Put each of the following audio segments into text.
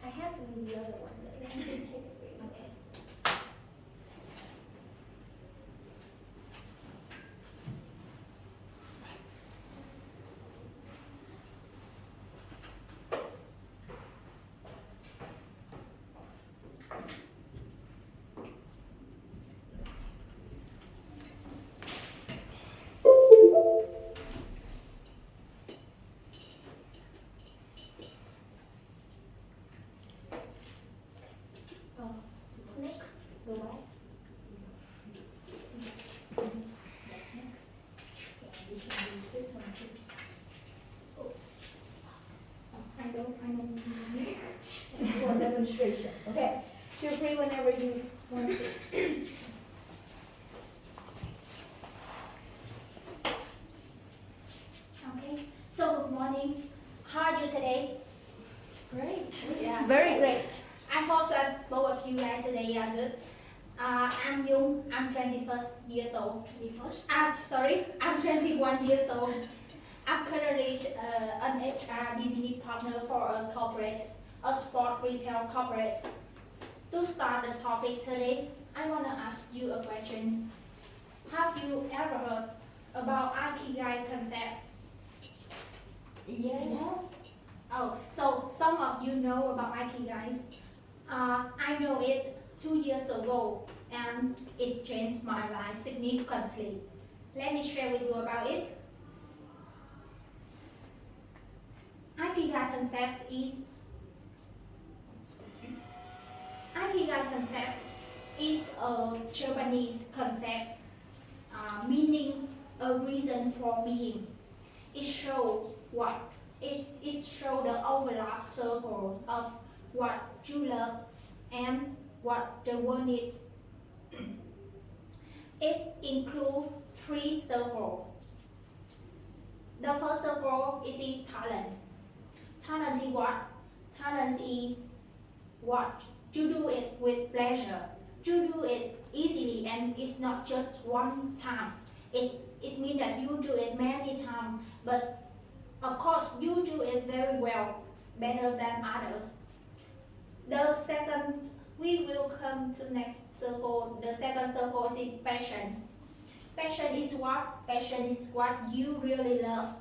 I have the other one, but let me just take it for you. Okay. Oh, it's next. The what? Next. Yeah, we can use this one too. Oh. I don't. This is for demonstration. Okay. Feel free whenever you want to. Okay. So good morning. How are you today? Great. Yeah. Very great. I hope that both of you guys today are good. I'm Nhung. I'm 21 years old. 21st? I'm 21 years old. I'm currently an HR business partner for a sport retail corporate. To start the topic today, I want to ask you a question. Have you ever heard about Ikigai concept? Yes. Oh, so some of you know about Ikigai. I know it 2 years ago and it changed my life significantly. Let me share with you about it. Ikigai concept is a Japanese concept meaning a reason for being. It shows the overlap circle of what you love and what the world needs. It includes 3 circles. The first circle is in talent. Talent is what? Talent is what? You do it with pleasure. You do it easily and it's not just one time. It means that you do it many times, but of course you do it very well, better than others. The second, we will come to next circle. The second circle is passions. Passion is what? Passion is what you really love.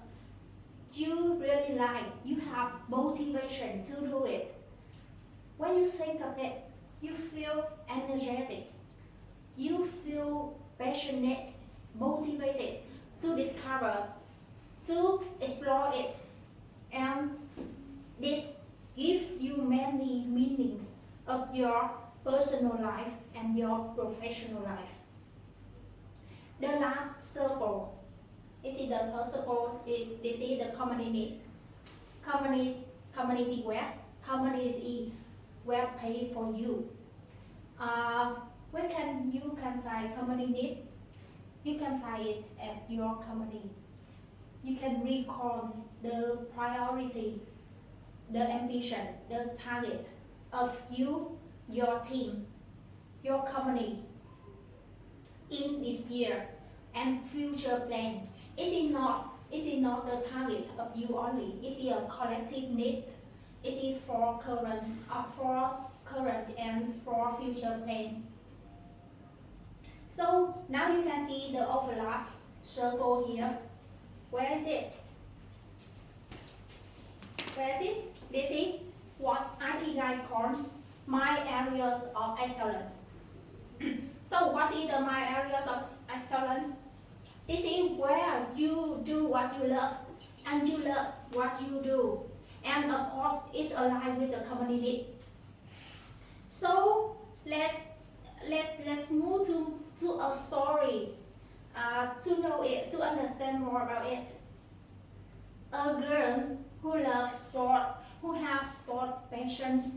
You really like. You have motivation to do it. When you think of it, you feel energetic. You feel passionate, motivated to discover, to explore it. And this gives you many meanings of your personal life and your professional life. The last circle, this is the third circle, this is the community. Community where? Community where pay for you. Where you can find community? You can find it at your company. You can recall the priority, the ambition, the target of you, your team, your company in this year and future plan. Is it not the target of you only? Is it a collective need? Is it for current and for future plan? So now you can see the overlap circle here. Where is it? Where is it? This is what Ikigai calls my areas of excellence. So what is my areas of excellence? This is where you do what you love and you love what you do. And of course it's aligned with the community. So let's move to a story to know it, to understand more about it. A girl who loves sport, who has sport passions,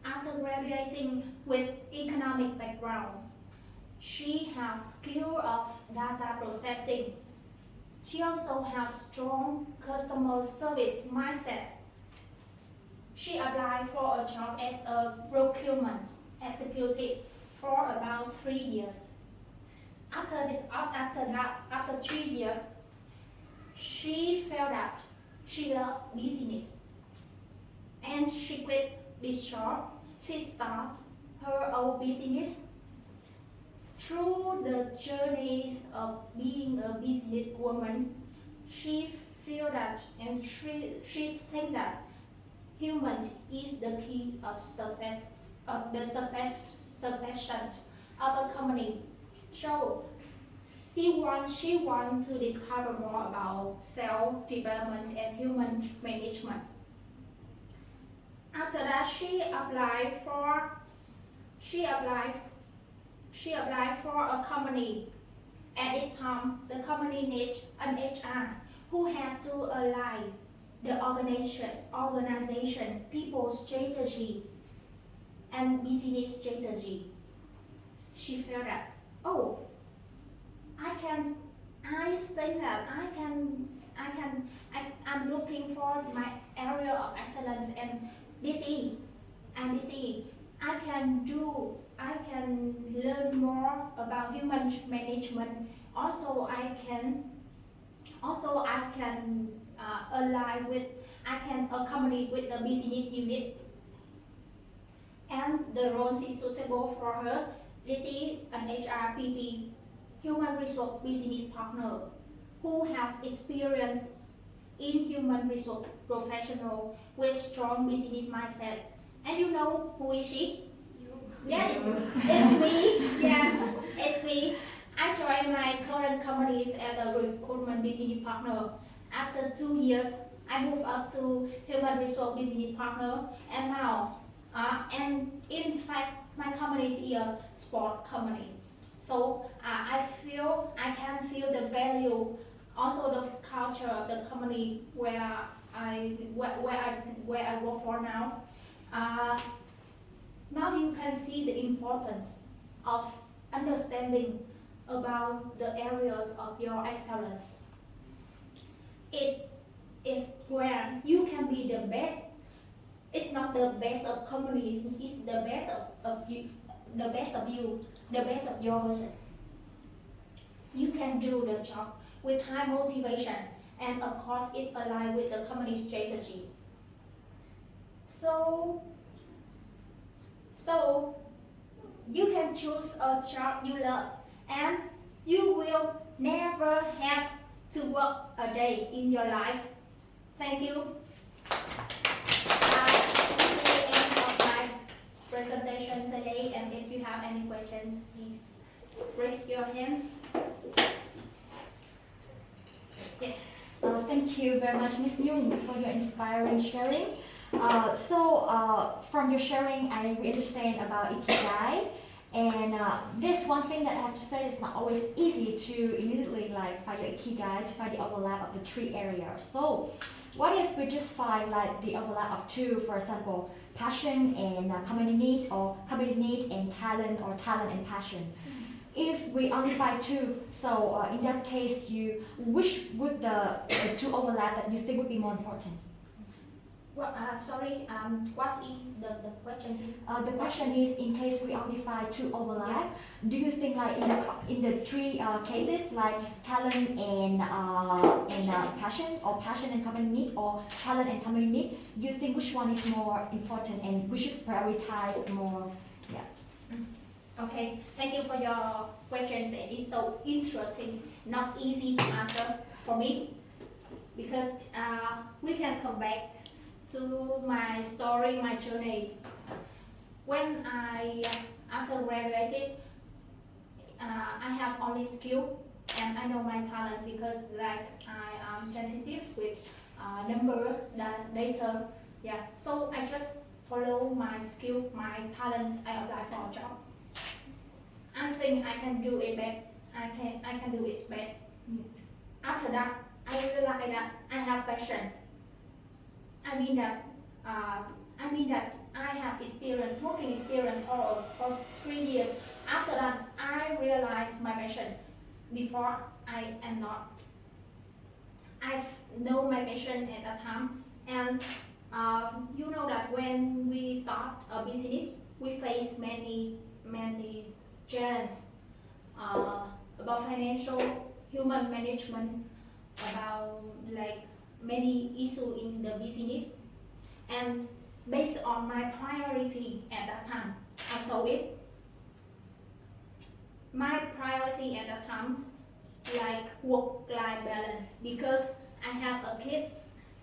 after graduating with economic background, she has skill of data processing. She also has strong customer service mindset. She applied for a job as a procurement executive for about 3 years. After 3 years, she felt that she loved business and she quit this job. She started her own business. Through the journeys of being a business woman, she feel that and she think that human is the key of success of the succession of a company. So she want to discover more about self development and human management. After that, she applied she applied for a company. At this time, the company needs an HR who had to align the organization, people's strategy, and business strategy. She felt that, oh, I think that I'm looking for my area of excellence and this is, I can learn more about human management. Also I can align with, I can accompany with the business unit and the role is suitable for her. This is an HRPP, human resource business partner, who have experience in human resource professional with strong business mindsets. And you know who is she? Yeah, it's me. Yeah, it's me. I joined my current companies as a recruitment business partner. After 2 years, I moved up to human resource business partner, and now, and in fact, my company is a sport company. So I can feel the value, also the culture of the company where I work for now. Uh, Now you can see the importance of understanding about the areas of your excellence. It is where you can be the best. It's not the best of companies, it's the best of you, the best of you, the best of your version. You can do the job with high motivation, and of course it aligns with the company strategy. So you can choose a job you love, and you will never have to work a day in your life. Thank you. This is the end of my presentation today, and if you have any questions, please raise your hand. Yes. Thank you very much, Ms. Nhung, for your inspiring sharing. From your sharing, I really understand about Ikigai. And there's one thing that I have to say, it's not always easy to immediately like find your Ikigai, to find the overlap of the three areas. So what if we just find like the overlap of two, for example, passion and community need, or community need and talent, or talent and passion? If we only find two, so in that case, which would the two overlap that you think would be more important? Well, sorry, what's the question? The question is, in case we only find two overlaps, do you think like in the three cases, like talent and passion, or passion and common need, or talent and common need, you think which one is more important and we should prioritize more? Yeah. Okay, thank you for your questions. It's so interesting, not easy to answer for me, because we can come back to my story, my journey. When I after graduated, I have only skill and I know my talent, because like I am sensitive with numbers that later. Yeah, so I just follow my skill, my talents. I apply for a job. I think I can do it best. I can do it best. After that, I realized that I have passion. I mean that I have experience, working experience for 3 years. After that, I realized my passion. Before, I am not. I know my passion at that time, and you know that when we start a business, we face many challenges about financial, human management, about like many issues in the business. And based on my priority at that time. So it's my priority at that time like work-life balance because I have a kid,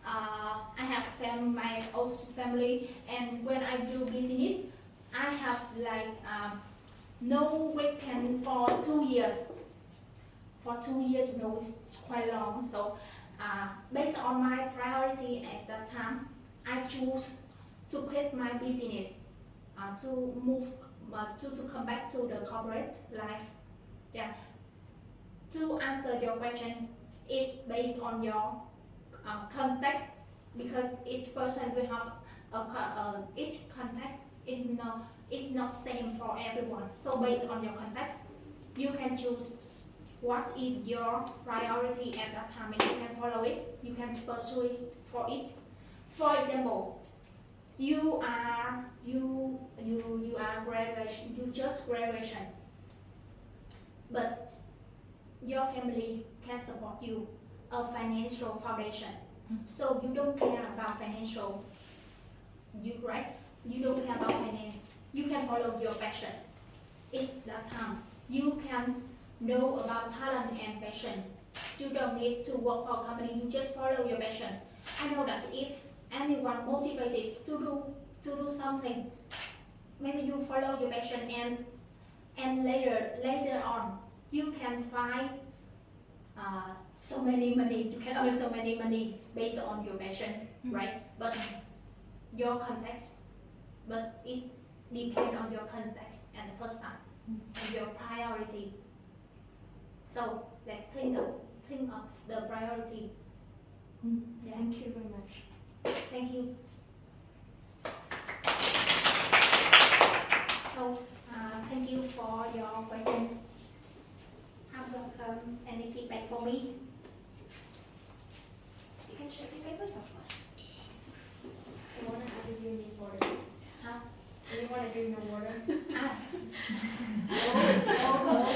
I have my own family, and when I do business, I have like no weekend for 2 years. For 2 years, you know, it's quite long. So based on my priority at that time, I choose to quit my business, to move, to come back to the corporate life. Yeah. To answer your questions, it's based on your context because each person will have each context is not same for everyone. So based on your context, you can choose what is your priority at that time and you can follow it. You can pursue it for it. For example, you are graduation. You just graduation, but your family can support you a financial foundation. So you don't care about financial, right? You don't care about finance. You can follow your passion. It's that time. You can know about talent and passion. You don't need to work for a company. You just follow your passion. I know that if anyone motivated to do something, maybe you follow your passion and later on you can find so many money. You can earn so many money based on your passion, right? But your context, but it depends on your context at the first time and your priority. So let's think of the priority. Yeah. Thank you very much. Thank you. So thank you for your questions. Have any feedback for me? You can share feedback with us. I want to ask if you need water. Huh? Do you want to drink the water? No.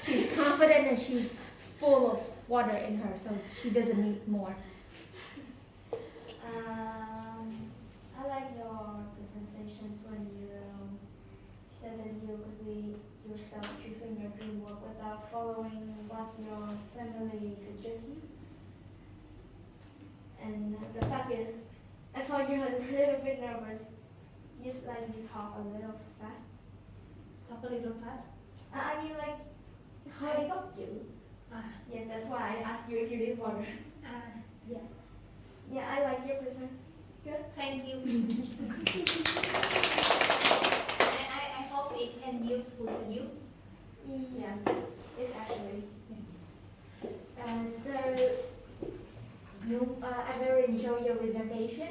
She's confident and she's full of water in her, so she doesn't need more. I like your presentations when you said that you could be yourself, choosing your dream work without following what your family suggests you. And the fact is, I thought you were a little bit nervous. Just like you talk a little fast. Talk a little fast. I mean, like, how I got you. Yes, that's why I asked you if you need water. Yeah. Yeah, I like your present. Good. Thank you. I hope it can be useful for you. Yeah, it's actually. So, I very enjoy your presentation.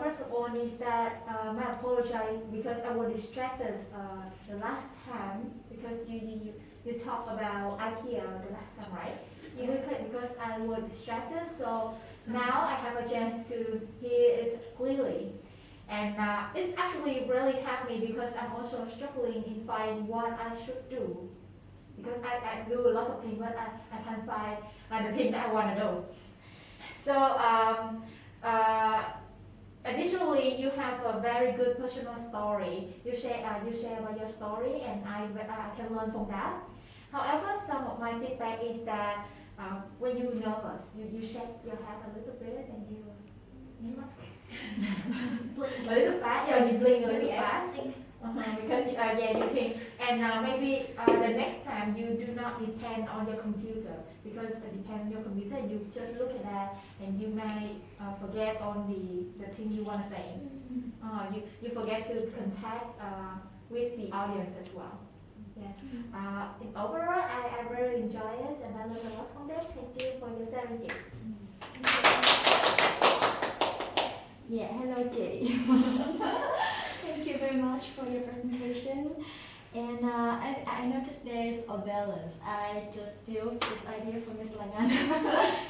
First of all, is that I apologize because I was distracted the last time because you talked about IKEA the last time, right? Yes. Because I was distracted, so now I have a chance to hear it clearly. And it's actually really helped me because I'm also struggling in finding what I should do. Because I do lots of things, but I can't find the thing that I want to do. So, additionally, you have a very good personal story. You share about your story, and I can learn from that. However, some of my feedback is that when you're nervous, you shake your head a little bit, and you blink a little fast. Yeah, you blink a little fast. Because you think, and maybe the next time you do not depend on your computer, because depend on your computer, you just look at that and you may forget on the thing you want to say. You forget to contact with the audience as well. Yeah. In overall, I really enjoy it and I learned a lot from this. Thank you for your sharing. Yeah, hello Jay. Thank you very much for your presentation. And I noticed there is a balance. I just feel this idea from Ms. Langan.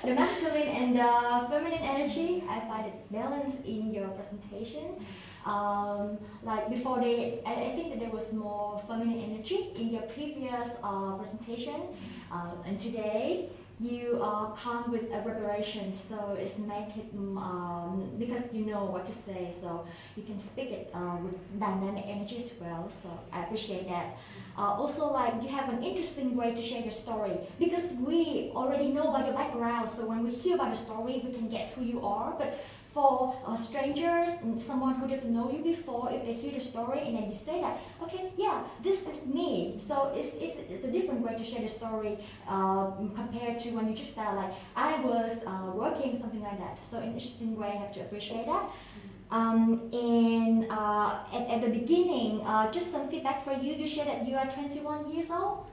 The masculine and the feminine energy, I find it balanced in your presentation. Like before I think that there was more feminine energy in your previous presentation. And today you come with a preparation, so it's make it because you know what to say, so you can speak it with dynamic energy as well. So I appreciate that. Also, like you have an interesting way to share your story because we already know about your background. So when we hear about the story, we can guess who you are. But for strangers, someone who doesn't know you before, if they hear the story and then you say that, okay, yeah, this is me. So it's a different way to share the story compared to when you just start like I was working, something like that. So interesting way, I have to appreciate that. And at the beginning, just some feedback for you. You shared that you are 21 years old.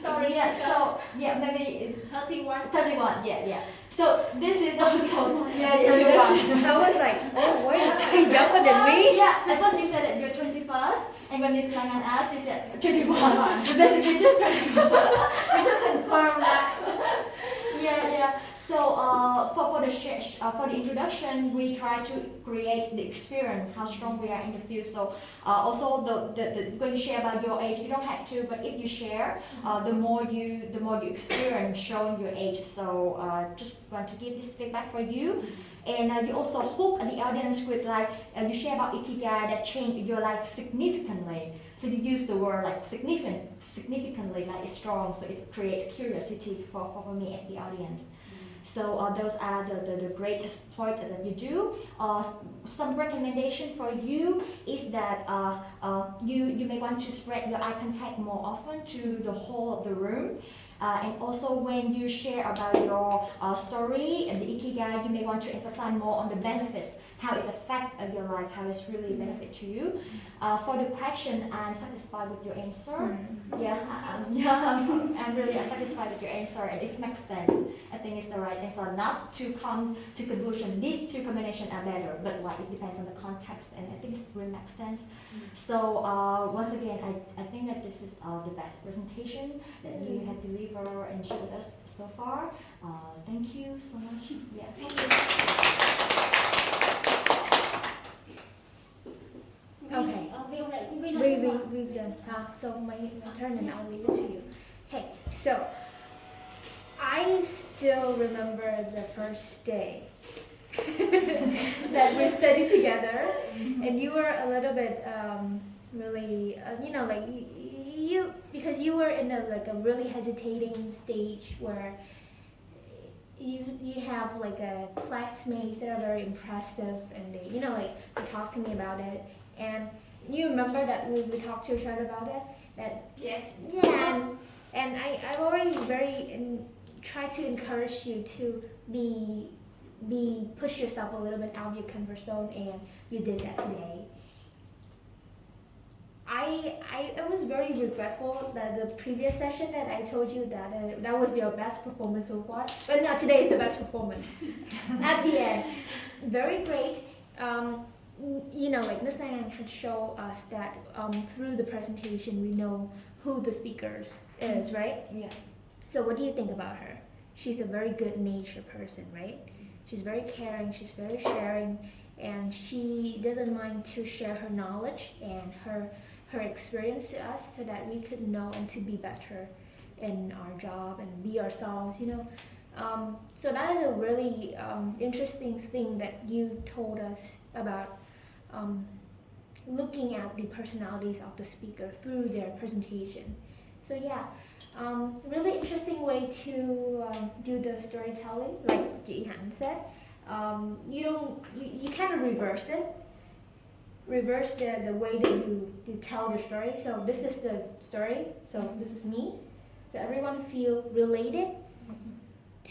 Sorry, Yeah, so yeah, maybe 31. 31. Yeah. So this is also Yeah, the introduction. I was like, oh wait, she's younger than me. Yeah, at first you said that you're 21st, and when Miss Langan asked, you said 21. You basically just 21. We just confirmed that. Yeah. So for the introduction, we try to create the experience, how strong we are in the field. So also the when you share about your age, you don't have to, but if you share, the more you experience showing your age. So just want to give this feedback for you. And you also hook the audience with like you share about ikigai that changed your life significantly. So you use the word like significantly, like it's strong. So it creates curiosity for me as the audience. So those are the great points that you do. Some recommendation for you is that you may want to spread your eye contact more often to the whole of the room. And also when you share about your story and the ikigai, you may want to emphasize more on the benefits, how it affects your life, how it's really a benefit to you. For the question, I'm satisfied with your answer. I'm really satisfied with your answer, and it makes sense. I think it's the right answer. Not to come to conclusion, these two combinations are better, but like it depends on the context, and I think it really makes sense. So once again, I think that this is the best presentation that you have delivered and shared with us so far. Thank you so much. Yeah, thank you. Okay. We done. So my turn, and I'll leave it to you. Okay, so I still remember the first day that we studied together, and you were a little bit really like you because you were in a really hesitating stage where you have like a classmates that are very impressive, and they they talk to me about it. And you remember that we talked to each other about it? That Yes. yeah, and I already try to encourage you to push yourself a little bit out of your comfort zone, and you did that today. I was very regretful that the previous session that I told you that that was your best performance so far, but now today is the best performance. At the end, very great. Like Miss Diane had shown us that through the presentation we know who the speakers is, right? Yeah. So what do you think about her? She's a very good-natured person, right? She's very caring, she's very sharing, and she doesn't mind to share her knowledge and her experience to us so that we could know and to be better in our job and be ourselves, So that is a really interesting thing that you told us about looking at the personalities of the speaker through their presentation. So yeah, really interesting way to do the storytelling, like Ji Han said. You kind of reverse the way that you tell the story. So this is the story, so this is me. So everyone feel related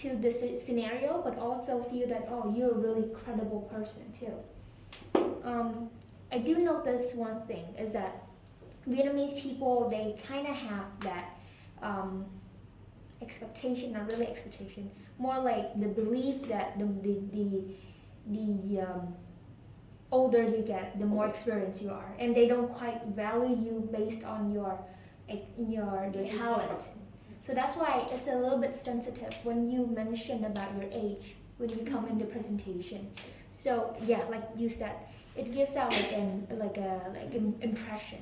to this scenario, but also feel that, oh, you're a really credible person too. I do notice one thing is that Vietnamese people, they kind of have that expectation, not really expectation, more like the belief that the older you get, the more experienced you are, and they don't quite value you based on your talent. So that's why it's a little bit sensitive when you mention about your age when you come in the presentation. So yeah, like you said, it gives out like an impression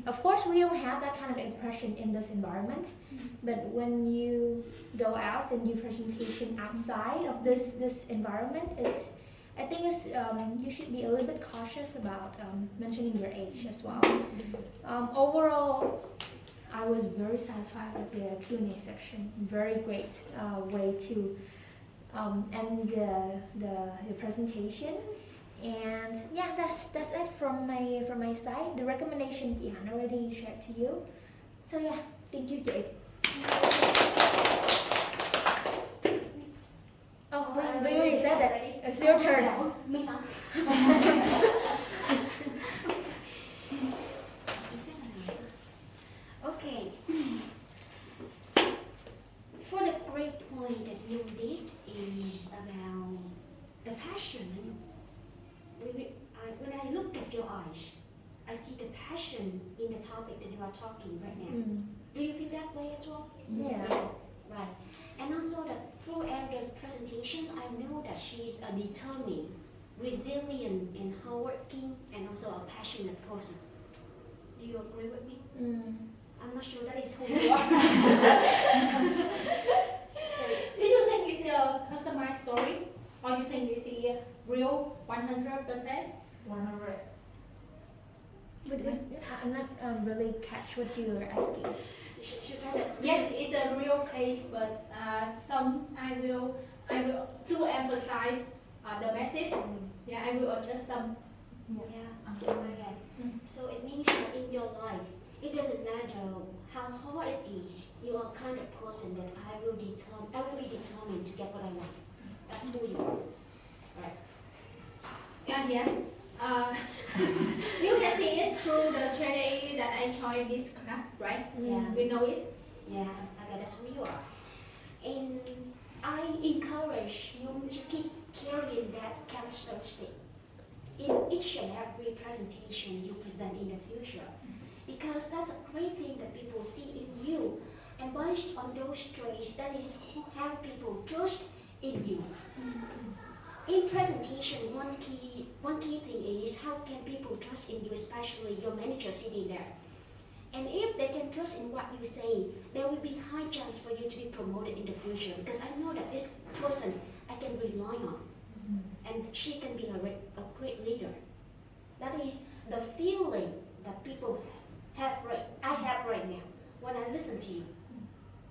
Of course, we don't have that kind of impression in this environment, but when you go out and do presentation outside of this environment, I think you should be a little bit cautious about mentioning your age as well. Overall, I was very satisfied with the Q&A section. Very great way to end the presentation. And yeah, that's it from my side. The recommendation Kian already shared to you. So yeah, thank you, Jade. Oh, we already said that. It's your turn. Me hả? Okay. For the great point that you did is about the passion. When I look at your eyes, I see the passion in the topic that you are talking right now. Do you feel that way as well? Yeah. Right. And also that throughout the presentation, I know that she is a determined, resilient, and hardworking, and also a passionate person. Do you agree with me? I'm not sure that is who you are. Do you think it's a customized story, or you think it's a real 100%? 100. But I'm not really catch what you were asking. She said that. Yes, it's a real case, but some I will to emphasize the message. Yeah, I will adjust some. Yeah. Okay. So it means that in your life, it doesn't matter how hard it is. You are kind of person that I will be determined to get what I want. That's who you are. Right. And yes, you can see it through the training that I joined this class, right? Yeah. We know it. Yeah. Okay. That's who you are. And I encourage you to keep carrying that characteristic in each and every presentation you present in the future, because that's a great thing that people see in you, and based on those traits, that is how people trust in you. In presentation, one key thing is how can people trust in you, especially your manager sitting there. And if they can trust in what you say, there will be high chance for you to be promoted in the future, because I know that this person I can rely on, and she can be a great leader. That is the feeling that people I have right now when I listen to you.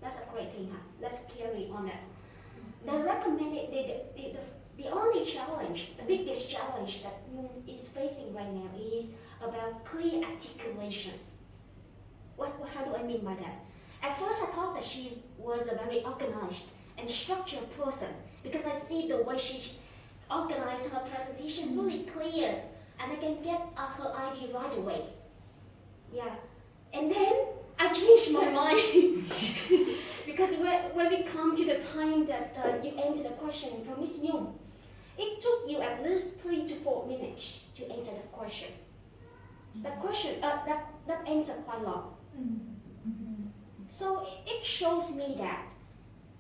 That's a great thing, huh? Let's carry on that. The recommended, the only challenge, the biggest challenge that Nhung is facing right now is about clear articulation. How do I mean by that? At first I thought that she was a very organized and structured person, because I see the way she organized her presentation really clear, and I can get her idea right away. Yeah. And then I changed my mind because when we come to the time that you answer the question from Miss Nhung, it took you at least 3 to 4 minutes to answer that question. That question, that answer quite long. So it shows me that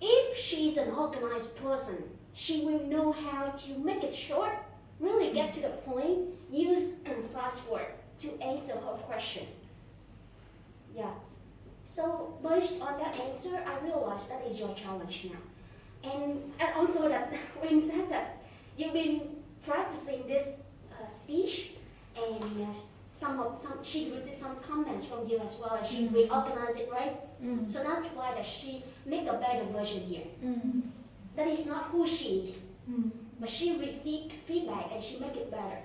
if she's an organized person, she will know how to make it short, really get to the point, use concise word to answer her question. Yeah. So based on that answer, I realized that is your challenge now. And also that when you said that you've been practicing this speech, and she received some comments from you as well, and she reorganized it, right? So that's why that she make a better version here. That is not who she is, but she received feedback and she make it better.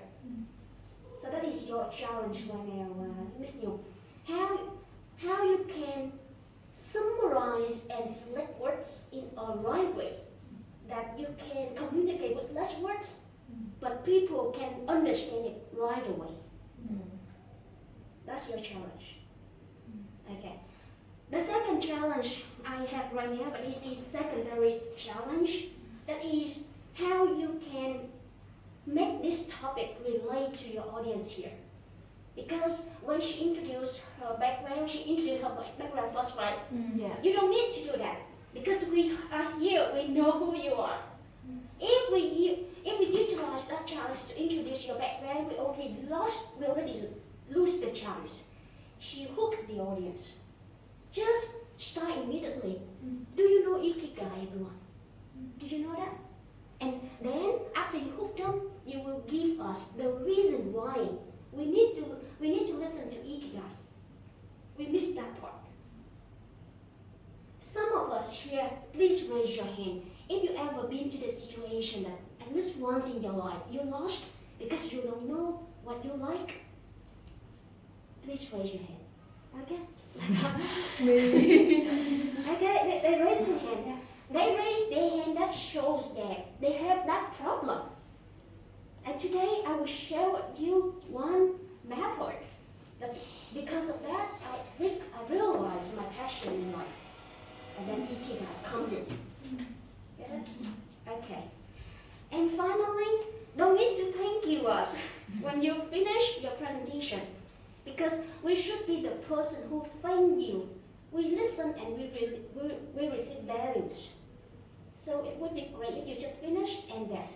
So that is your challenge right now, Miss Nhung. How you can summarize and select words in a right way that you can communicate with less words, but people can understand it right away. That's your challenge. Okay. The second challenge I have right now, but it's a secondary challenge, that is how you can make this topic relate to your audience here. Because when she introduced her background first, right? Yeah. You don't need to do that, because we are here, we know who you are. If we utilize that chance to introduce your background, we already lose the chance she hooked the audience. Just start immediately. Do you know Ikigai, everyone? Do you know that? And then after you hook them, you will give us the reason why we need to listen to Ikigai. We missed that part. Some of us here, please raise your hand if you ever been to the situation that at least once in your life you're lost because you don't know what you like. Please raise your hand. Okay? Okay, they raise their hand. They raise their hand, that shows that they have that problem. And today I will share with you one method. That because of that, I realized my passion in life. And then Ikigai comes in. Get it? Okay. And finally, don't need to thank you us when you finish your presentation. Because we should be the person who thank you. We listen and we receive values. So it would be great if you just finish and then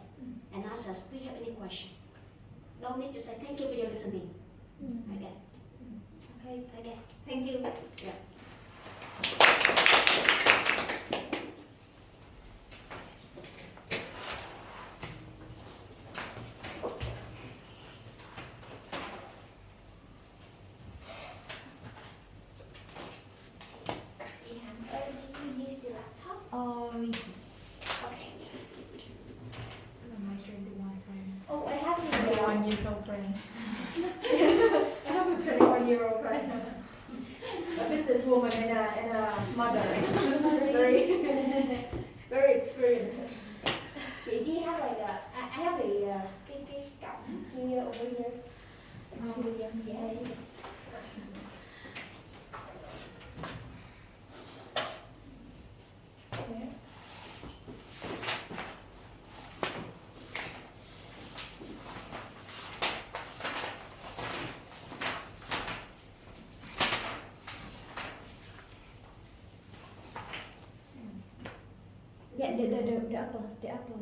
and ask us, do you have any question? No need to say thank you for your listening. Okay. Okay. Thank you. Yeah. Do you use the laptop? Oh, yes. Okay. My friend, the one friend. Oh, I have The it. 1 year old friend. I have a 21-year-old friend. A businesswoman and a mother. Very experienced. Do you have like a? I have a cái cọng here over here. Yeah, the upper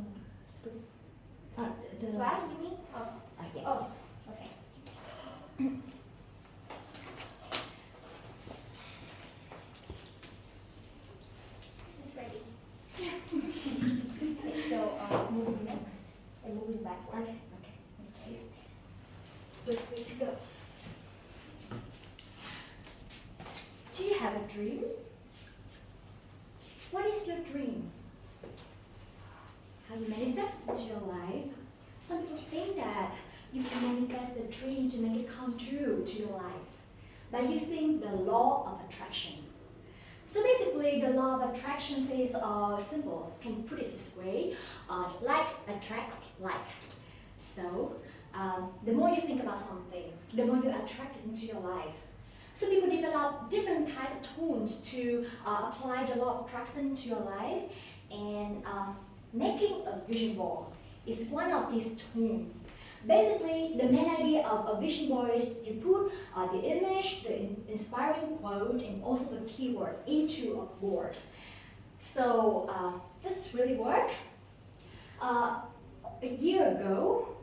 scoop. The slide you mean? Oh, Yeah. oh, okay. It's ready. Okay, so moving next and moving backward. Okay. Okay. We're free to go. Do you have a dream? What is your dream? How you manifest it into your life? Some people think that you can manifest the dream to make it come true to your life by using the law of attraction. So basically, the law of attraction says simple. Can put it this way: like attracts like. So the more you think about something, the more you attract it into your life. So people develop different kinds of tools to apply the law of attraction to your life, and making a vision board is one of these tools. Basically, the main idea of a vision board is you put the image, the inspiring quote, and also the keyword into a board. So does this really work? A year ago,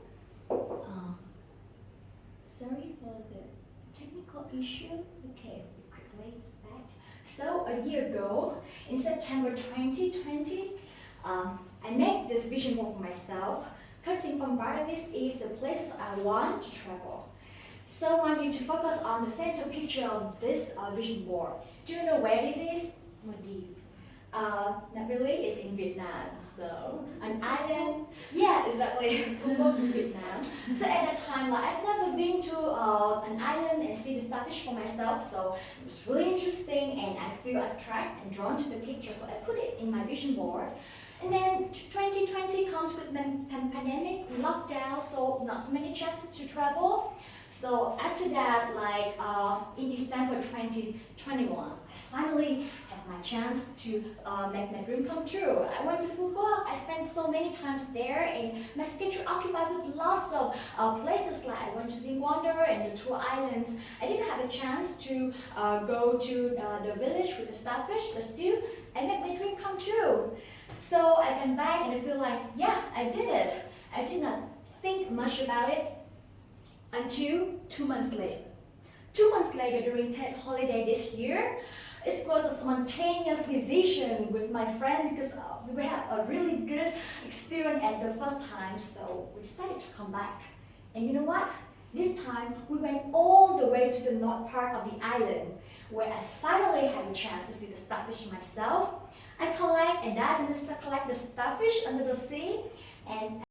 sorry for the technical issue. Okay, quickly back. So a year ago, in September 2020, I made this vision board for myself. Cutting from part of this is the places I want to travel. So I want you to focus on the center picture of this vision board. Do you know where it is? Maldives. Not really, it's in Vietnam. So an island, yeah, exactly, in Vietnam. So at that time, like I've never been to an island and see the starfish for myself. So it was really interesting, and I feel attracted and drawn to the picture. So I put it in my vision board. And then 2020 comes with the pandemic, lockdown, so not so many chances to travel. So after that, like in December 2021, I finally have my chance to make my dream come true. I went to Phuket. I spent so many times there, and my schedule occupied with lots of places. Like I went to Vingwander and the two islands. I didn't have a chance to go to the village with the starfish, but still, I made my dream come true. So I came back and I feel like, yeah, I did it. I did not think much about it until 2 months later. 2 months later, during Tet holiday this year, it was a spontaneous decision with my friend because we had a really good experience at the first time, so we decided to come back. And you know what? This time we went all the way to the north part of the island, where I finally had the chance to see the starfish myself. I collect and dive in collect the starfish under the sea, and